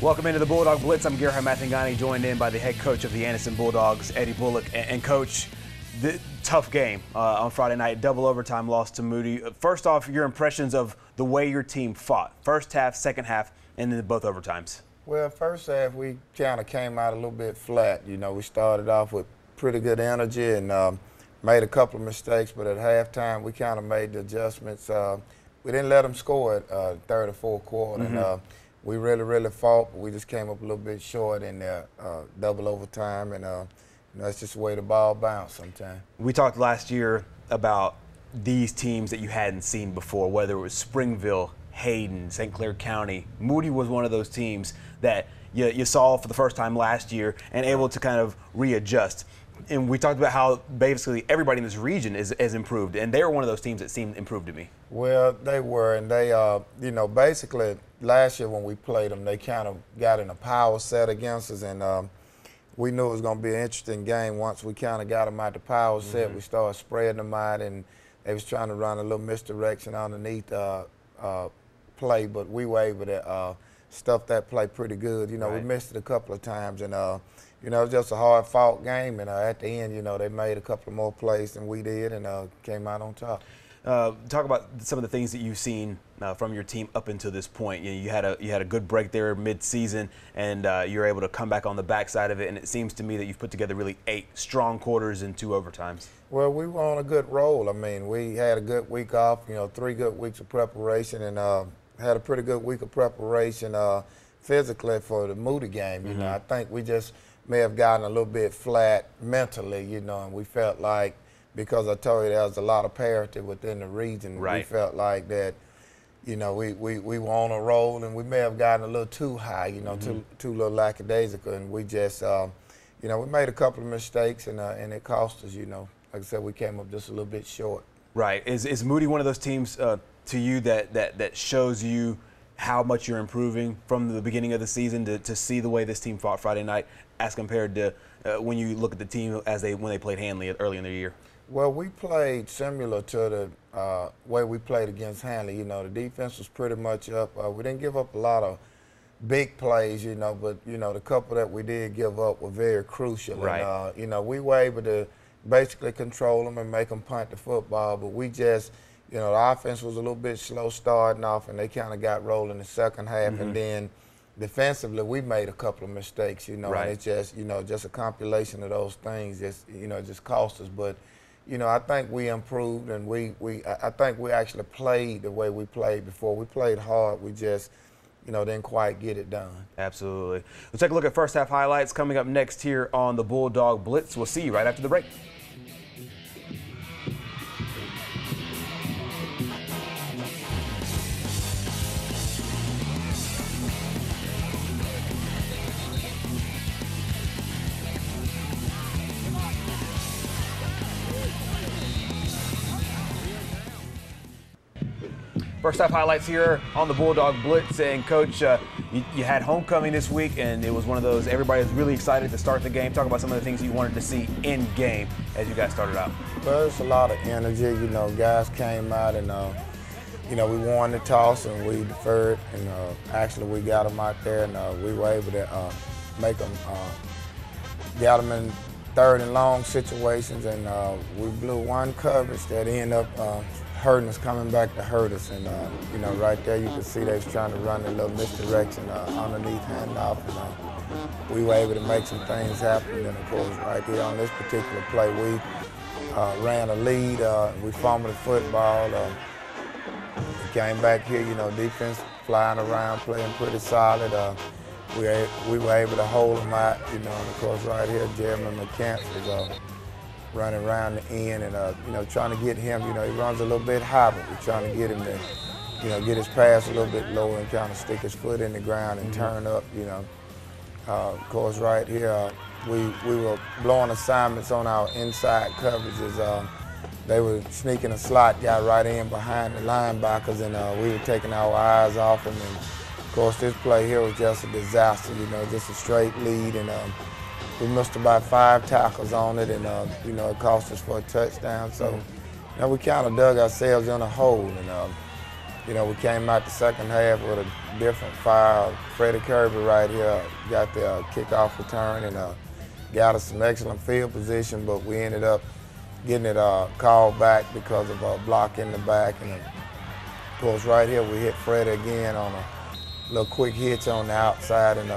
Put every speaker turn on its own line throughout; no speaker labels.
Welcome into the Bulldog Blitz. I'm Gerhard Mathangani, joined in by the head coach of the Anderson Bulldogs, Eddie Bullock. And Coach, the tough game on Friday night, double overtime loss to Moody. First off, your impressions of the way your team fought, first half, second half, and then both overtimes.
Well, first half we kind of came out a little bit flat. You know, we started off with pretty good energy and made a couple of mistakes, but at halftime we kind of made the adjustments. We didn't let them score at third or fourth quarter. And, we really fought, but we just came up a little bit short in double overtime, and that's just the way the ball bounced sometimes.
We talked last year about these teams that you hadn't seen before, whether it was Springville, Hayden, St. Clair County. Moody was one of those teams that you saw for the first time last year and able to kind of readjust. And we talked about how basically everybody in this region has improved, and they were one of those teams that seemed improved to me.
Well, they were, and they, you know, basically last year when we played them, they kind of got in a power set against us, and we knew it was going to be an interesting game. Once we kind of got them out the power set, we started spreading them out, and they was trying to run a little misdirection underneath play, but we were able to stuff that play pretty good. You know, we missed it a couple of times, and you know, it was just a hard-fought game, and at the end, you know, they made a couple of more plays than we did and came out on top.
Talk about some of the things that you've seen from your team up until this point. You had a good break there mid-season, and you were able to come back on the backside of it, and it seems to me that you've put together really 8 strong quarters and 2 overtimes. Well,
we were on a good roll. I mean, we had a good week off, you know, 3 good weeks of preparation, and had a pretty good week of preparation physically for the Moody game. You know, I think we just may have gotten a little bit flat mentally, you know, and we felt like, because I told you there was a lot of parity within the region, we felt like that, you know, we were on a roll, and we may have gotten a little too high, you know, too little lackadaisical, and we just, you know, we made a couple of mistakes, and it cost us, you know. Like I said, we came up just a little bit short.
Right. Is Moody one of those teams to you that shows you how much you're improving from the beginning of the season to see the way this team fought Friday night as compared to when you look at the team when they played Hanley early in the year?
Well, we played similar to the way we played against Hanley. You know, the defense was pretty much up. We didn't give up a lot of big plays, you know, but, you know, the couple that we did give up were very crucial.
Right.
And, you know, we were able to basically control them and make them punt the football, but we just, you know, the offense was a little bit slow starting off, and they kind of got rolling the second half, and then defensively we made a couple of mistakes, you know, and it's just, you know, just a compilation of those things just, you know, just cost us. But, you know, I think we improved, and I think we actually played the way we played before. We played hard. We just, you know, didn't quite get it done.
Absolutely. We'll take a look at first half highlights coming up next here on the Bulldog Blitz. We'll see you right after the break. First half highlights here on the Bulldog Blitz. And Coach, you had homecoming this week, and it was one of those, everybody was really excited to start the game. Talk about some of the things you wanted to see in game as you guys started out.
Well, there's a lot of energy. You know, guys came out, and you know, we won the toss and we deferred, and actually we got them out there, and we were able to make them, got them in third and long situations, and we blew one coverage that ended up hurting us, coming back to hurt us. And you know, right there you can see they was trying to run a little misdirection underneath handoff, and we were able to make some things happen. And then of course right here on this particular play we ran a lead, we fumbled the football, we came back here, you know, defense flying around, playing pretty solid. We were able to hold them out, you know, and of course right here Jeremy McCants was running around the end, and you know, trying to get him, you know, he runs a little bit high, but we're trying to get him to, you know, get his pass a little bit lower and kind of stick his foot in the ground and turn up, you know. Of course right here we were blowing assignments on our inside coverages. They were sneaking a slot guy right in behind the linebackers, and we were taking our eyes off him. And of course this play here was just a disaster, you know, just a straight lead, and we missed about 5 tackles on it, and you know, it cost us for a touchdown. So, you know, we kind of dug ourselves in a hole, and You know, we came out the second half with a different fire. Freddie Kirby right here got the kickoff return and got us some excellent field position, but we ended up getting it called back because of a block in the back. And of course, right here we hit Freddie again on a little quick hitch on the outside and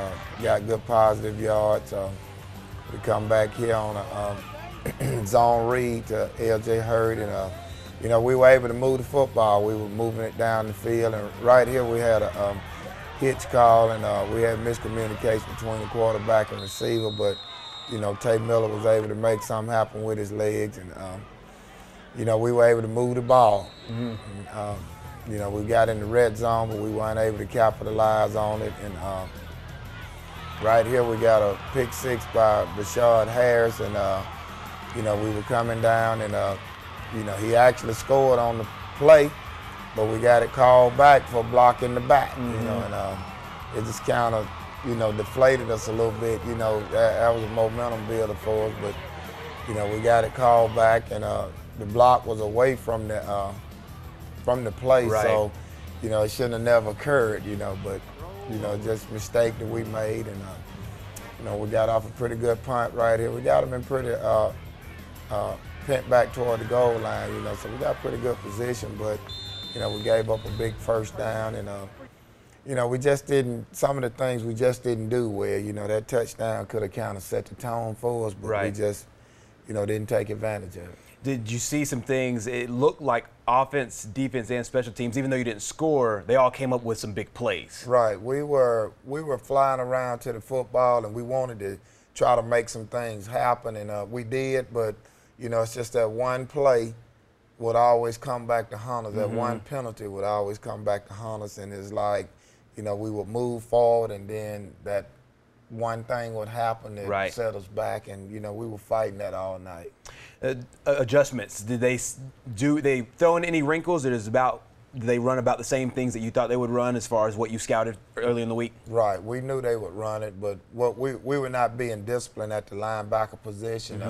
got good positive yards. We come back here on a zone read to L.J. Hurd, and you know, we were able to move the football. We were moving it down the field, and right here we had a hitch call, and we had miscommunication between the quarterback and receiver, but, you know, Tay Miller was able to make something happen with his legs, and, you know, we were able to move the ball. And, you know, we got in the red zone, but we weren't able to capitalize on it, and right here we got a pick six by Rashard Harris, and, you know, we were coming down, and, you know, he actually scored on the play, but we got it called back for blocking the back, you know, and it just kind of, you know, deflated us a little bit. You know, that was a momentum builder for us, but, you know, we got it called back, and the block was away from the play,
right.
So, you know, it shouldn't have never occurred, you know, but, you know, just a mistake that we made, and, you know, we got off a pretty good punt right here. We got them in pretty pent back toward the goal line, you know, so we got pretty good position, but, you know, we gave up a big first down, and, you know, we just didn't, some of the things we just didn't do well. You know, that touchdown could have kind of set the tone for us, but
right.
we just, you know, didn't take advantage of it.
Did you see some things? It looked like offense, defense, and special teams, even though you didn't score, they all came up with some big plays.
Right. We were flying around to the football, and we wanted to try to make some things happen, and we did, but, you know, it's just that one play would always come back to haunt us. That one penalty would always come back to haunt us, and it's like, you know, we would move forward, and then that one thing would happen that
right.
set us back, and, you know, we were fighting that all night.
Adjustments, did they throw in any wrinkles? Did they run about the same things that you thought they would run as far as what you scouted early in the week?
Right. We knew they would run it, but what we were not being disciplined at the linebacker position.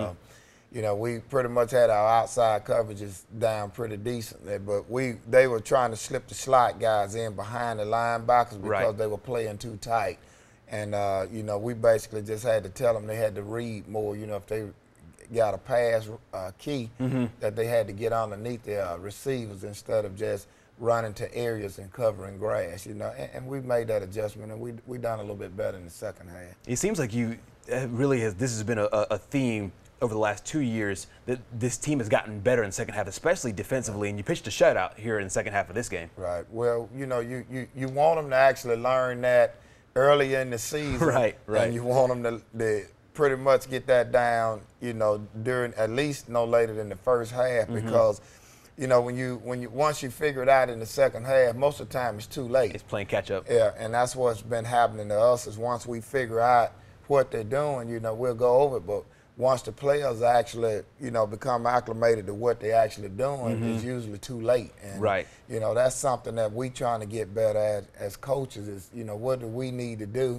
You know, we pretty much had our outside coverages down pretty decently, but they were trying to slip the slot guys in behind the linebackers because
right.
they were playing too tight. And, you know, we basically just had to tell them they had to read more. You know, if they got a pass key, that they had to get underneath their receivers instead of just running to areas and covering grass, you know. And we made that adjustment, and we done a little bit better in the second half. It
seems like this has been a theme over the last 2 years, that this team has gotten better in the second half, especially defensively, and you pitched a shutout here in the second half of this game.
Right. Well, you know, you want them to actually learn that early in the season.
Right.
And you want them to pretty much get that down, you know, during at least no later than the first half, because, you know, once you figure it out in the second half, most of the time it's too late.
It's playing catch up.
Yeah, and that's what's been happening to us, is once we figure out what they're doing, you know, we'll go over it, but once the players actually, you know, become acclimated to what they're actually doing, it's usually too late. And,
right.
you know, that's something that we trying to get better at as coaches is, you know, what do we need to do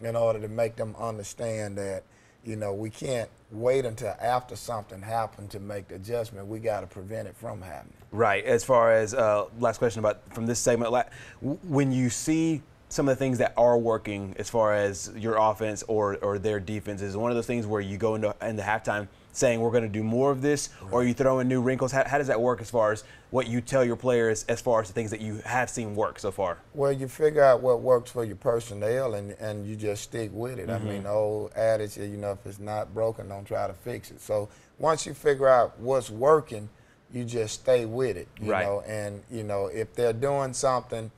in order to make them understand that, you know, we can't wait until after something happened to make the adjustment. We got to prevent it from happening. Right.
As far as last question from this segment, when you see some of the things that are working as far as your offense or their defense, is one of those things where you go into halftime saying we're going to do more of this, or you throw in new wrinkles? How does that work as far as what you tell your players as far as the things that you have seen work so far?
Well, you figure out what works for your personnel, and you just stick with it. I mean, the old adage, you know, if it's not broken, don't try to fix it. So once you figure out what's working, you just stay with it, you know, and, you know, if they're doing something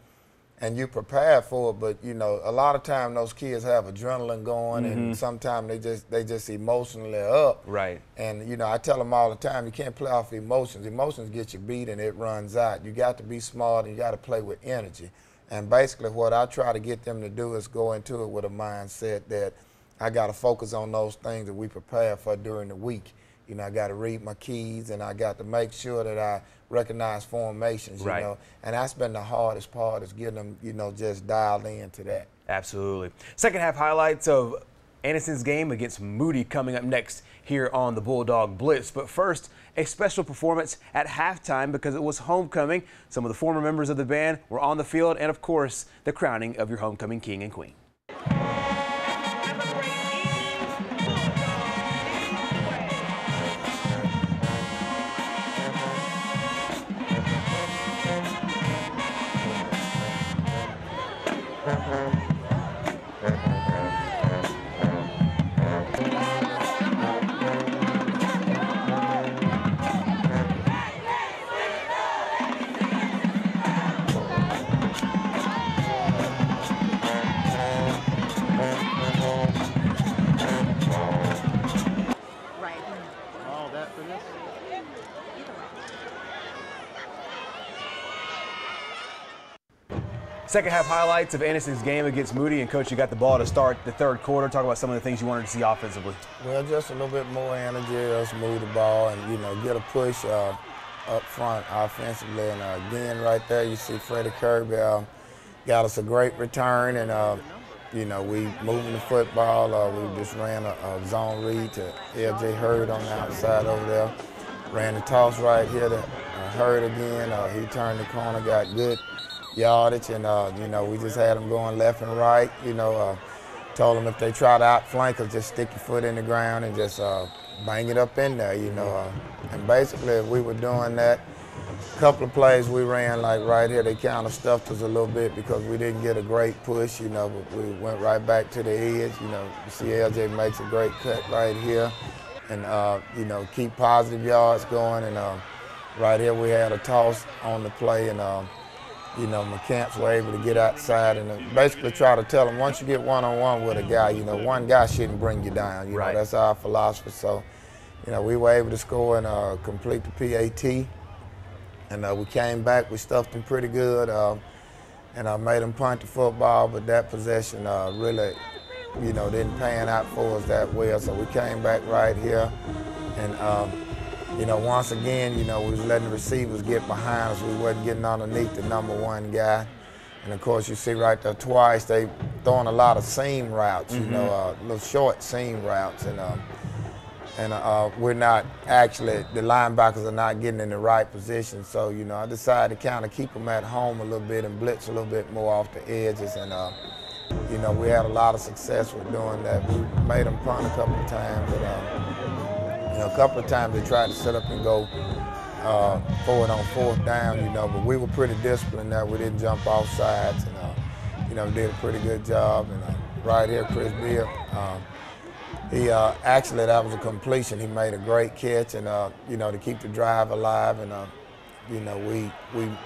and you prepare for it, but, you know, a lot of time those kids have adrenaline going, and sometimes they just emotionally up.
Right.
And, you know, I tell them all the time, you can't play off emotions. Emotions get you beat and it runs out. You got to be smart, and you got to play with energy. And basically what I try to get them to do is go into it with a mindset that I got to focus on those things that we prepare for during the week. You know, I got to read my keys, and I got to make sure that I recognize formations, you know. And that's been the hardest part, is getting them, you know, just dialed into that.
Absolutely. Second half highlights of Anderson's game against Moody coming up next here on the Bulldog Blitz. But first, a special performance at halftime because it was homecoming. Some of the former members of the band were on the field, and of course, the crowning of your homecoming king and queen. Second half highlights of Anderson's game against Moody. And Coach, you got the ball to start the third quarter. Talk about some of the things you wanted to see offensively.
Well, just a little bit more energy, us move the ball and, get a push up front offensively. And again, right there, you see Freddie Kirby got us a great return. And, we moving the football. We just ran a zone read to L.J. Hurd on the outside over there. Ran the toss right here to Hurd again. He turned the corner, got good yardage, and we just had them going left and right. Told them if they try to outflank us, just stick your foot in the ground and just bang it up in there. And basically we were doing that. A couple of plays we ran like right here, they kind of stuffed us a little bit because we didn't get a great push. But we went right back to the edge. You see LJ makes a great cut right here, and keep positive yards going. And right here we had a toss on the play, and my camps were able to get outside and basically try to tell them, once you get one-on-one with a guy, one guy shouldn't bring you down.
Right.
That's our philosophy. So, we were able to score and complete the PAT. And we came back, we stuffed them pretty good, and I made them punt the football, but that possession really, didn't pan out for us that well. So we came back right here, and once again, we was letting the receivers get behind us. We wasn't getting underneath the #1 guy. And of course, you see right there twice, they throwing a lot of seam routes, little short seam routes. And we're not actually, the linebackers are not getting in the right position. So, I decided to kind of keep them at home a little bit and blitz a little bit more off the edges. And, we had a lot of success with doing that. We made them punt a couple of times. And, a couple of times they tried to set up and go for it on fourth down, but we were pretty disciplined there. We didn't jump off sides, and, did a pretty good job. And right here, Chris Beard, he actually, that was a completion. He made a great catch, and to keep the drive alive. And we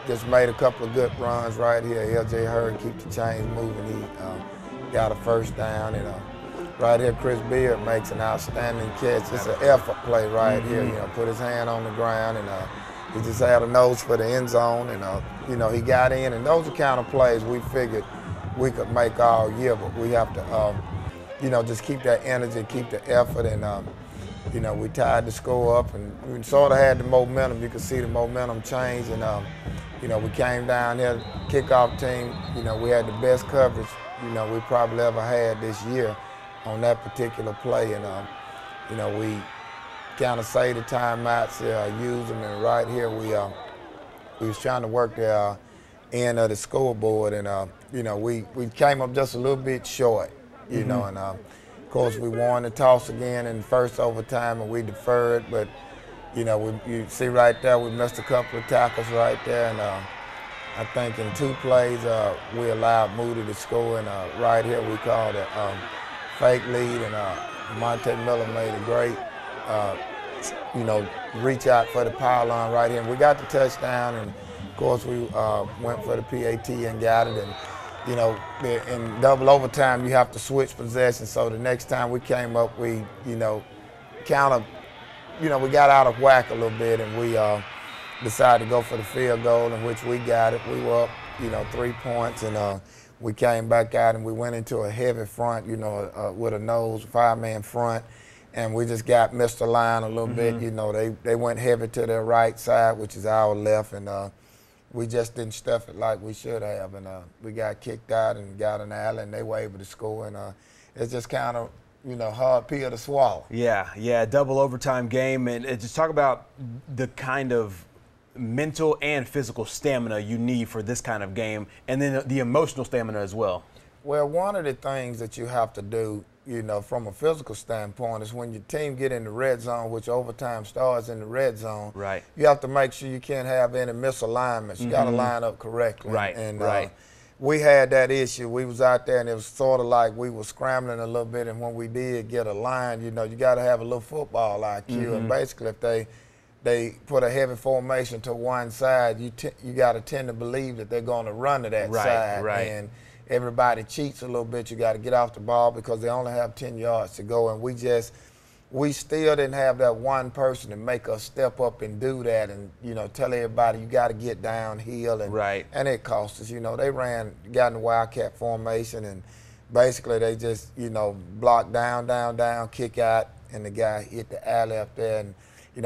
just made a couple of good runs right here. L.J. Hurd keep the chains moving. He got a first down, and right here, Chris Beard makes an outstanding catch. It's an effort play right here. Put his hand on the ground, and he just had a nose for the end zone, and he got in. And those are kind of plays we figured we could make all year, but we have to. Just keep that energy, keep the effort, and, we tied the score up, and we sort of had the momentum. You could see the momentum change, and, we came down here, kickoff team, we had the best coverage, we probably ever had this year on that particular play, and, we kind of saved the timeouts, used them, and right here we was trying to work the end of the scoreboard, and, we came up just a little bit short. And of course we won the toss again in the first overtime, and we deferred, but you see right there we missed a couple of tackles right there, and I think in 2 plays we allowed Moody to score, and right here we called a fake lead, and Monte Miller made a great reach out for the pylon right here, and we got the touchdown, and of course we went for the PAT and got it. And in double overtime, you have to switch possessions. So the next time we came up, we, we got out of whack a little bit, and we decided to go for the field goal, in which we got it. We were up, 3 points, and we came back out, and we went into a heavy front, with a nose 5-man front, and we just got missed line a little bit. They went heavy to their right side, which is our left, and we just didn't stuff it like we should have, and we got kicked out and got an alley, and they were able to score, and it's just kind of hard pill to swallow.
Yeah, double overtime game. And just talk about the kind of mental and physical stamina you need for this kind of game, and then the emotional stamina as well.
Well, one of the things that you have to do, from a physical standpoint, is when your team get in the red zone, which overtime starts in the red zone,
right,
you have to make sure you can't have any misalignments. You got to line up correctly.
Right, right.
We had that issue. We was out there, and it was sort of like we were scrambling a little bit, and when we did get a line, you got to have a little football IQ. And basically, if they put a heavy formation to one side, you got to tend to believe that they're going to run to that side.
Right.
And everybody cheats a little bit. You got to get off the ball because they only have 10 yards to go, and we still didn't have that one person to make us step up and do that and, tell everybody you got to get downhill. And it cost us. They got in the Wildcat formation, and basically they just, blocked down, kick out, and the guy hit the alley up there. And,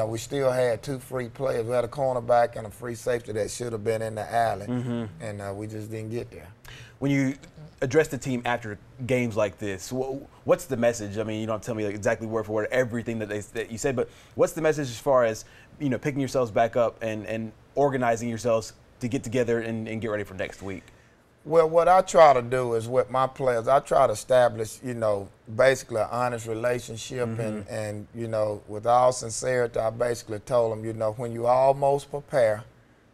we still had 2 free players. We had a cornerback and a free safety that should have been in the alley, and we just didn't get there.
When you address the team after games like this, what's the message? I mean, you don't tell me exactly word for word everything that you said, but what's the message as far as picking yourselves back up and organizing yourselves to get together and get ready for next week?
Well, what I try to do is with my players, I try to establish, basically an honest relationship, and with all sincerity, I basically told them, when you almost prepare,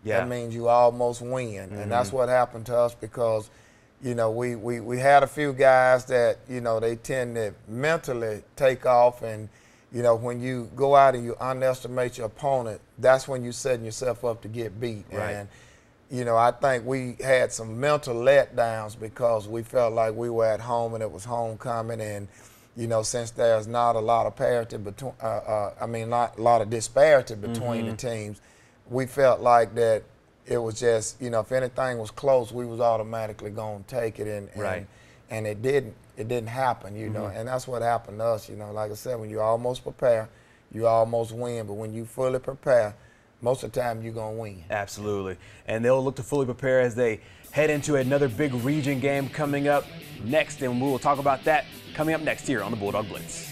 that means you almost win, and that's what happened to us because. We had a few guys that, they tend to mentally take off, and, when you go out and you underestimate your opponent, that's when you're setting yourself up to get beat.
Right.
And, I think we had some mental letdowns because we felt like we were at home and it was homecoming, and, since there's not a lot of parity between, not a lot of disparity between the teams, we felt like that. It was just, if anything was close, we was automatically going to take it, and it didn't happen, and that's what happened to us, Like I said, when you almost prepare, you almost win, but when you fully prepare, most of the time you're going to win.
Absolutely, and they'll look to fully prepare as they head into another big region game coming up next, and we will talk about that coming up next here on the Bulldog Blitz.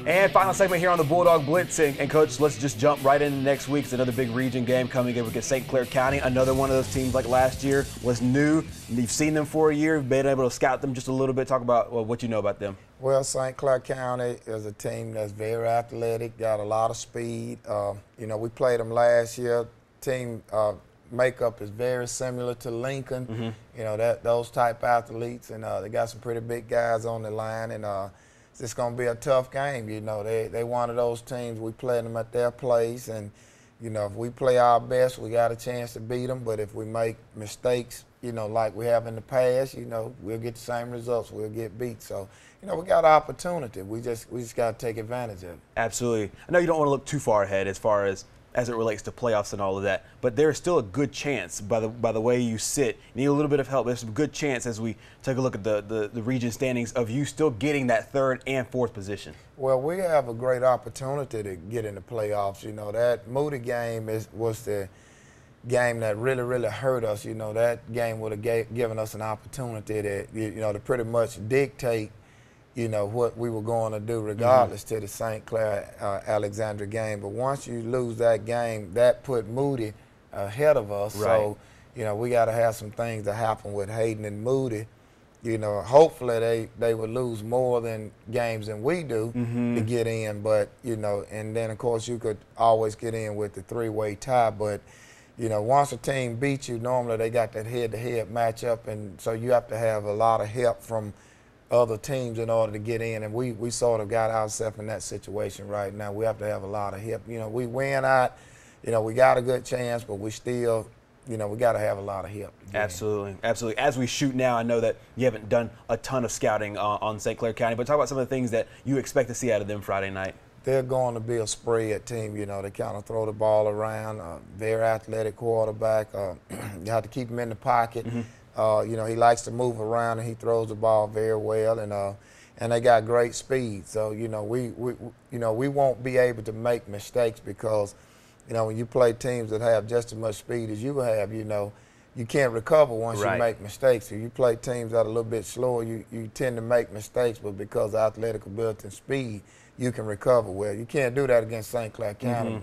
And final segment here on the Bulldog Blitz. And Coach, let's just jump right into next week. It's another big region game coming in against St. Clair County. Another one of those teams like last year was new. You've seen them for a year. You've been able to scout them just a little bit. Talk about what you know about them.
Well, St. Clair County is a team that's very athletic, got a lot of speed. We played them last year. Team makeup is very similar to Lincoln. Those type athletes, and they got some pretty big guys on the line, and it's going to be a tough game. They one of those teams. We play them at their place, and if we play our best, we got a chance to beat them. But if we make mistakes, like we have in the past, we'll get the same results. We'll get beat. So, we got an opportunity. We just got to take advantage of it.
Absolutely. I know you don't want to look too far ahead as it relates to playoffs and all of that, but there's still a good chance by the way you sit. You need a little bit of help. There's a good chance as we take a look at the region standings of you still getting that 3rd and 4th position.
Well, we have a great opportunity to get in the playoffs. That Moody game was the game that really, really hurt us. That game would have given us an opportunity to pretty much dictate what we were going to do regardless to the St. Clair Alexandria game. But once you lose that game, that put Moody ahead of us.
Right.
So, we got to have some things that happen with Hayden and Moody. Hopefully they would lose more games than we do to get in. But, and then, of course, you could always get in with the 3-way tie. But, once a team beats you, normally they got that head-to-head matchup. And so you have to have a lot of help from other teams in order to get in, and we sort of got ourselves in that situation right now. We have to have a lot of help. We win out, we got a good chance, but we still, we got to have a lot of help.
Absolutely, absolutely. As we shoot now, I know that you haven't done a ton of scouting on St. Clair County, but talk about some of the things that you expect to see out of them Friday night.
They're going to be a spread team. They kind of throw the ball around. Very athletic quarterback. You have to keep them in the pocket. You know, he likes to move around and he throws the ball very well, and they got great speed. So you know, we won't be able to make mistakes because, you know, when you play teams that have just as much speed as you have, you know, you can't recover once you make mistakes. If you play teams that are a little bit slower, you tend to make mistakes, but because of athletic ability and speed, you can recover well. You can't do that against St. Clair County.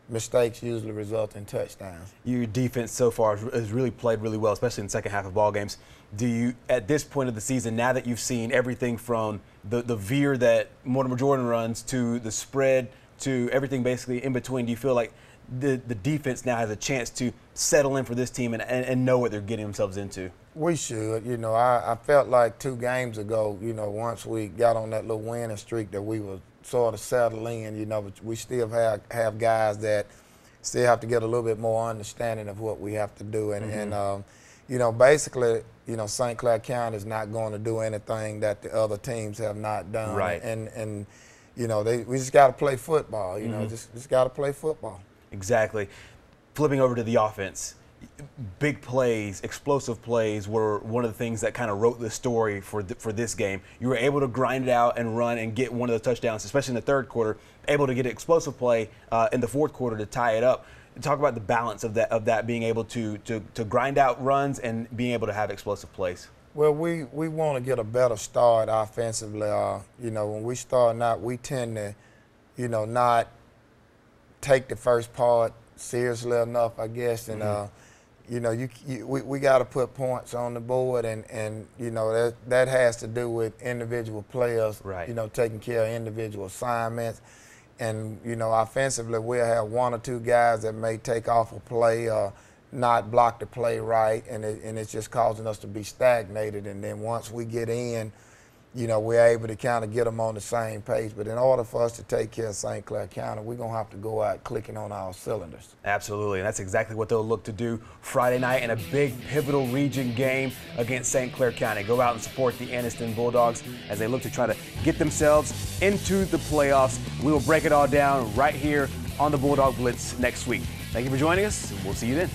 Mistakes usually result in touchdowns.
Your defense so far has really played really well, especially in the second half of ball games. Do you, at this point of the season, now that you've seen everything from the veer that Mortimer Jordan runs to the spread to everything basically in between, do you feel like the defense now has a chance to settle in for this team and know what they're getting themselves into? We
should. You know, I felt like 2 games ago, you know, once we got on that little winning streak that we were sort of settle in, you know, but we still have guys that still have to get a little bit more understanding of what we have to do. And you know, basically, you know, St. Clair County is not going to do anything that the other teams have not done.
Right.
And you know, we just got to play football, you know, just got to play football.
Exactly. Flipping over to the offense, big plays, explosive plays were one of the things that kind of wrote the story for this game. You were able to grind it out and run and get one of the touchdowns, especially in the third quarter, able to get an explosive play in the fourth quarter to tie it up. Talk about the balance of that being able to grind out runs and being able to have explosive plays.
Well, we want to get a better start offensively. You know, when we start out, we tend to, you know, not take the first part seriously enough, I guess, and you know, we got to put points on the board, and you know, that has to do with individual players, you know, taking care of individual assignments. And you know, offensively, we'll have 1 or 2 guys that may take off a play or not block the play right, and it's just causing us to be stagnated. And then once we get in, you know, we're able to kind of get them on the same page. But in order for us to take care of St. Clair County, we're going to have to go out clicking on our cylinders.
Absolutely, and that's exactly what they'll look to do Friday night in a big pivotal region game against St. Clair County. Go out and support the Anniston Bulldogs as they look to try to get themselves into the playoffs. We will break it all down right here on the Bulldog Blitz next week. Thank you for joining us, and we'll see you then.